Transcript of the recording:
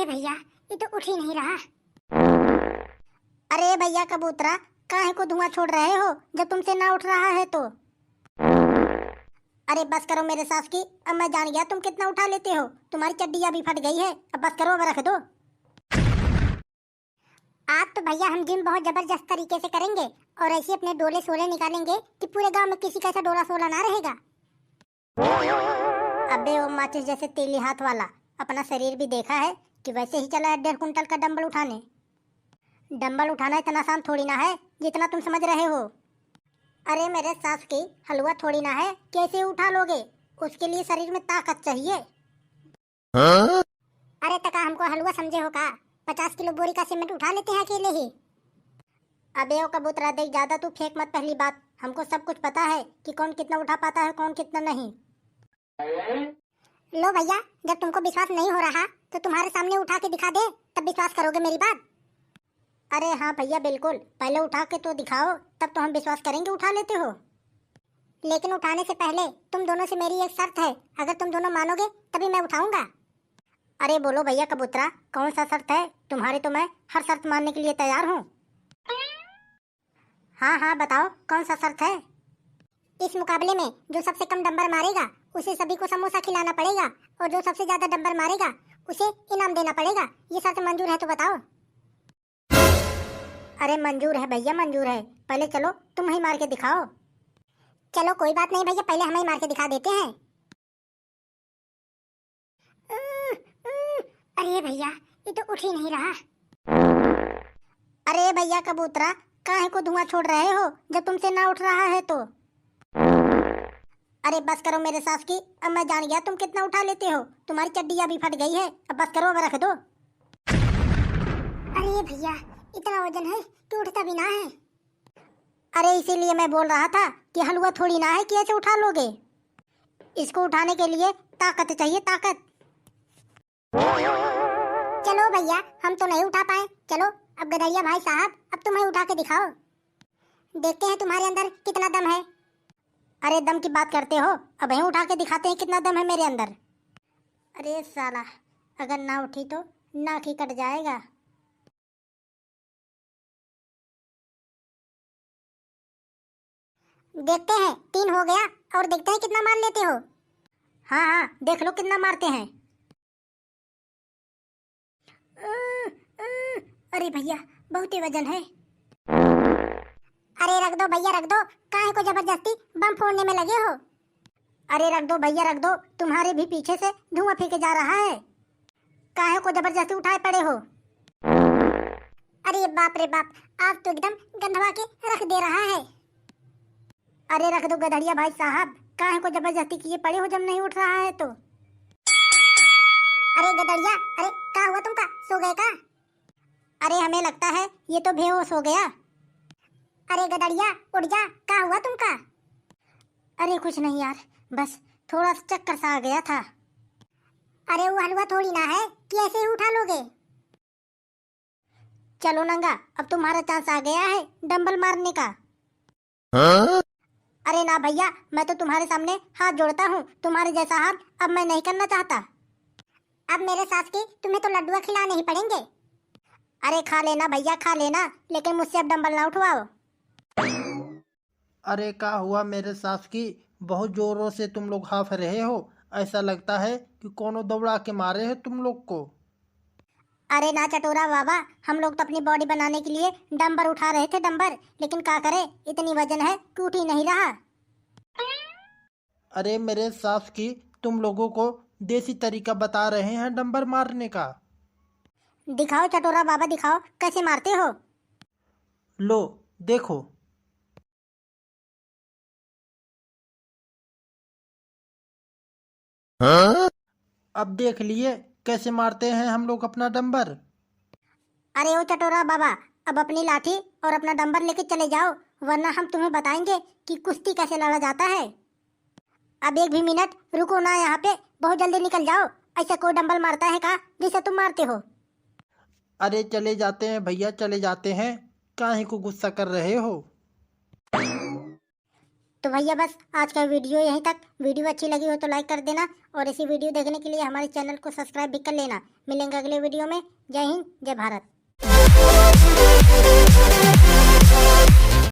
भैया, ये तो उठ ही नहीं रहा। अरे भैया कबूतरा, काहे को धुआं छोड़ रहे हो जब तुमसे ना उठ रहा है तो? अरे बस करो मेरे सास की, अब मैं जान गया तुम कितना उठा लेते हो। तुम्हारी चड्डियां भी फट गई है, अब बस करो, अब रख दो। आज तो भैया हम जिम बहुत जबरदस्त तरीके से करेंगे और ऐसे अपने डोले सोले निकालेंगे कि पूरे गांव में किसी का ऐसा डोला सोला ना रहेगा। अबे वो माचिस जैसे तेली हाथ वाला, अपना शरीर भी देखा है कि वैसे ही चला है 1.5 कुंटल का डंबल उठाने। डंबल उठाना इतना आसान थोड़ी ना है जितना तुम समझ रहे हो। अरे मेरे सास की, हलवा थोड़ी ना है कैसे उठा लोगे, उसके लिए शरीर में ताकत चाहिए। हाँ? अरे तका हमको हलवा समझे हो का? 50 किलो बोरी का सीमेंट उठा लेते हैं अकेले ही। अबे ओ कबूतरा देख, ज्यादा तू फेंक मत। पहली बात, हमको सब कुछ पता है कि कौन कितना उठा पाता है, कौन कितना नहीं। लो भैया, जब तुमको विश्वास नहीं हो रहा तो तुम्हारे सामने उठा के दिखा दे, तब विश्वास करोगे मेरी बात। अरे हाँ भैया बिल्कुल, पहले उठा के तो दिखाओ, तब तो हम विश्वास करेंगे उठा लेते हो। लेकिन उठाने से पहले तुम दोनों से मेरी एक शर्त है, अगर तुम दोनों मानोगे तभी मैं उठाऊंगा। अरे बोलो भैया कबूतरा, कौन सा शर्त है तुम्हारी? तो मैं हर शर्त मानने के लिए तैयार हूँ। हाँ हाँ बताओ, कौन सा शर्त है? इस मुकाबले में जो सबसे कम डंबर मारेगा उसे सभी को समोसा खिलाना पड़ेगा, और जो सबसे ज्यादा डंबर मारेगा उसे इनाम देना पड़ेगा। ये शर्त मंजूर है तो बताओ। अरे मंजूर है भैया, मंजूर है। पहले चलो तुम ही मार के दिखाओ। चलो कोई बात नहीं भैया, पहले हम ही मार के दिखा देते हैं। अरे भैया, ये तो उठ ही नहीं रहा। अरे भैया कबूतरा, काहे को धुआं छोड़ रहे हो जब तुमसे ना उठ रहा है तो? अरे बस करो मेरे सास की, अब मैं जान गया तुम कितना उठा लेते हो। तुम्हारी चड्डियां भी फट गई है, अब बस करो, अब रख दो। अरे भैया, इतना वजन है कि उठता भी ना है। अरे इसीलिए मैं बोल रहा था कि हलवा थोड़ी ना है कि ऐसे उठा लोगे। इसको उठाने के लिए ताकत चाहिए, ताकत। चलो भैया, हम तो नहीं उठा पाए। चलो अब गदरिया भाई साहब, अब तुम्हें उठा के दिखाओ, देखते हैं तुम्हारे अंदर कितना दम है। अरे दम की बात करते हो, अब ही उठा के दिखाते हैं कितना दम है मेरे अंदर। अरे साला, अगर ना उठी तो नाक ही कट जाएगा। देखते हैं, 3 हो गया, और देखते हैं कितना मार लेते हो। हाँ हाँ देख लो कितना मारते हैं। अरे भैया, बहुत ही वजन है। अरे रख दो भैया रख दो, काहे को जबरदस्ती बम फोड़ने में लगे हो? अरे रख दो भैया रख दो, तुम्हारे भी पीछे से धुआं फेंके जा रहा है, काहे को जबरदस्ती उठाए पड़े हो? अरे बाप रे बाप, आप तो एकदम गंधवा के रख दे रहा है। अरे रख दो गधड़िया भाई साहब, काहे को जबरदस्ती किए पड़े हो जब नहीं उठ रहा है तो? अरे गधड़िया, अरे क्या हुआ तुमका, सो गए का? अरे हमें लगता है ये तो बेहोश हो गया। अरे गधड़िया उठ जा, क्या हुआ तुमका? अरे कुछ नहीं यार, बस थोड़ा चक्कर सा आ गया था। अरे वो हलवा थोड़ी ना है कि ऐसे ही उठा लोगे। चलो नंगा, अब तुम्हारा चांस आ गया है डंबल मारने का। हाँ? अरे ना भैया, मैं तो तुम्हारे सामने हाथ जोड़ता हूँ, तुम्हारे जैसा हाथ अब मैं नहीं करना चाहता। अब मेरे सास की तुम्हें तो लड्डुआ खिलाने ही पड़ेंगे। अरे खा लेना भैया खा लेना, लेकिन मुझसे अब डंबल ना उठवाओ। अरे क्या हुआ मेरे सास की, बहुत जोरों से तुम लोग हाफ रहे हो, ऐसा लगता है कि कोनो दौड़ा के मारे है तुम लोग को। अरे ना चटोरा बाबा, हम लोग तो अपनी बॉडी बनाने के लिए डंबर उठा रहे थे, डंबर, लेकिन क्या करे, इतनी वजन है कि उठ ही नहीं रहा। अरे मेरे सास की, तुम लोगों को देसी तरीका बता रहे हैं डंबर मारने का। दिखाओ चटोरा बाबा दिखाओ, कैसे मारते हो? लो देखो। हाँ? अब देख लिए कैसे मारते हैं हम लोग अपना डंबर। अरे ओ चटोरा बाबा, अब अपनी लाठी और अपना डंबर लेके चले जाओ, वरना हम तुम्हें बताएंगे कि कुश्ती कैसे लड़ा जाता है। अब एक भी मिनट रुको ना यहाँ पे, बहुत जल्दी निकल जाओ। ऐसा कोई डंबल मारता है का जिसे तुम मारते हो? अरे चले जाते हैं भैया चले जाते हैं, काहे को गुस्सा कर रहे हो? तो भैया बस आज का वीडियो यहीं तक। वीडियो अच्छी लगी हो तो लाइक कर देना और इसी वीडियो देखने के लिए हमारे चैनल को सब्सक्राइब भी कर लेना। मिलेंगे अगले वीडियो में। जय हिंद, जय भारत।